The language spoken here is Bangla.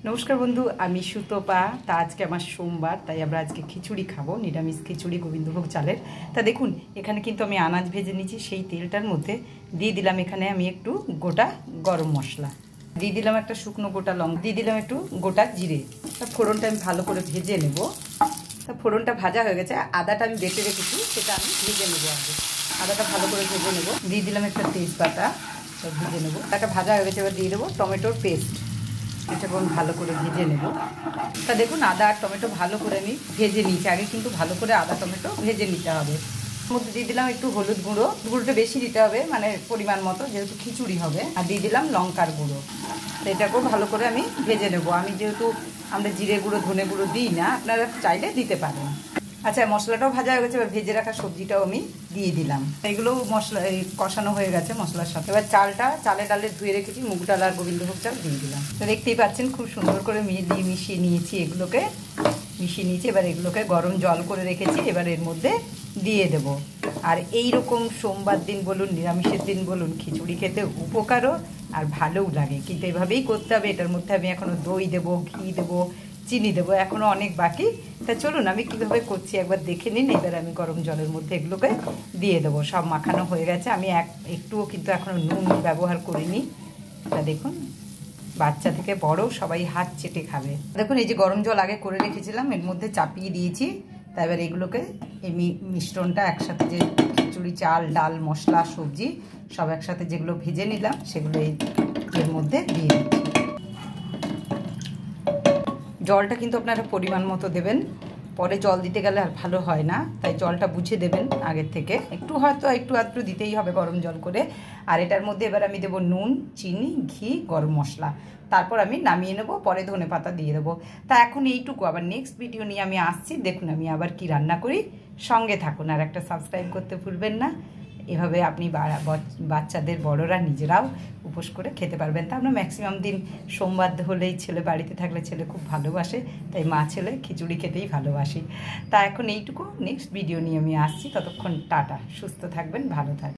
নমস্কার বন্ধু, আমি সুতপা। তা আজকে আমার সোমবার, তাই আমরা আজকে খিচুড়ি খাবো, নিরামিষ খিচুড়ি গোবিন্দভোগ চালের। তা দেখুন, এখানে কিন্তু আমি আনাজ ভেজে নিয়েছি। সেই তেলটার মধ্যে দিয়ে দিলাম এখানে আমি একটু গোটা গরম মশলা, দিয়ে দিলাম একটা শুকনো গোটা লঙ্কা, দিয়ে দিলাম একটু গোটা জিরে। তা ফোড়নটা আমি ভালো করে ভেজে নেব। তা ফোড়নটা ভাজা হয়ে গেছে। আদাটা আমি বেটে রেখেছি, সেটা আমি ভেজে নেবো আগে। আদাটা ভালো করে ভেজে নেব। দিয়ে দিলাম একটা তেজপাতা, ভেজে নেবো। একটা ভাজা হয়ে গেছে, এবার দিয়ে দেবো টমেটোর পেস্ট। এটা ভালো করে ভেজে নেব। তা দেখুন, আদা আর টমেটো ভালো করে আমি ভেজে নিয়েছি। আগে কিন্তু ভালো করে আদা টমেটো ভেজে নিতে হবে। মধ্যে দিয়ে দিলাম একটু হলুদ গুঁড়ো, গুঁড়োটা বেশি দিতে হবে, মানে পরিমাণ মতো, যেহেতু খিচুড়ি হবে। আর দিয়ে দিলাম লঙ্কার গুঁড়ো। তো এটাকেও ভালো করে আমি ভেজে নেব। আমি যেহেতু আমরা জিরে গুঁড়ো ধনে গুঁড়ো দিই না, আপনারা চাইলে দিতে পারেন। আচ্ছা, মশলাটাও ভাজা হয়ে গেছে। এবার ভেজে রাখা সবজিটাও আমি দিয়ে দিলাম। এগুলোও মশলা কষানো হয়ে গেছে মশলার সাথে। এবার চালে ডালে ধুয়ে রেখেছি মুগ ডাল আর গোবিন্দভোগ চাল দিয়ে দিলাম। তো দেখতেই পাচ্ছেন খুব সুন্দর করে মিশিয়ে নিয়েছি। এগুলোকে মিশিয়ে নিয়েছি। এবার এগুলোকে গরম জল করে রেখেছি, এবার এর মধ্যে দিয়ে দেব। আর এই রকম সোমবার দিন বলুন, নিরামিষের দিন বলুন, খিচুড়ি খেতে উপকারও আর ভালোও লাগে। কিন্তু এভাবেই করতে হবে। এটার মধ্যে আমি এখনও দই দেবো, ঘি দেবো, চিনি দেবো, এখনও অনেক বাকি। তা চলুন আমি কীভাবে করছি একবার দেখে নিন। এবার আমি গরম জলের মধ্যে এগুলোকে দিয়ে দেবো। সব মাখানো হয়ে গেছে। আমি একটুও কিন্তু এখনও নুন ব্যবহার করিনি। তা দেখুন, বাচ্চা থেকে বড় সবাই হাত চেটে খাবে। দেখুন, এই যে গরম জল আগে করে রেখেছিলাম, এর মধ্যে চাপিয়ে দিয়েছি। তা এবার এগুলোকে, এই মিশ্রণটা একসাথে, যে খিচুড়ি চাল ডাল মশলা সবজি সব একসাথে যেগুলো ভেজে নিলাম, সেগুলো এর মধ্যে দিয়ে দিচ্ছি। জলটা কিন্তু আপনারা পরিমাণ মতো দেবেন, পরে জল দিতে গেলে আর ভালো হয় না। তাই জলটা বুঝে দেবেন আগের থেকে। হয়তো একটু আধটু দিতেই হবে গরম জল করে। আর এটার মধ্যে এবার আমি দেবো নুন, চিনি, ঘি, গরম মশলা। তারপর আমি নামিয়ে নেবো, পরে ধনেপাতা দিয়ে দেবো। তা এখন এইটুকু। আবার নেক্সট ভিডিও নিয়ে আমি আসছি। দেখুন আমি আবার কি রান্না করি, সঙ্গে থাকুন। আর একটা সাবস্ক্রাইব করতে ভুলবেন না। এভাবে আপনি বাচ্চাদের বড়রা নিজেরাও উপোস করে খেতে পারবেন। তা আমরা ম্যাক্সিমাম দিন সোমবার হলেই ছেলে বাড়িতে থাকলে ছেলে খুব ভালোবাসে, তাই মা ছেলে খিচুড়ি খেতেই ভালোবাসি। তা এখন এইটুকু। নেক্সট ভিডিও নিয়ে আমি আসছি। ততক্ষণ টাটা, সুস্থ থাকবেন, ভালো থাকবেন।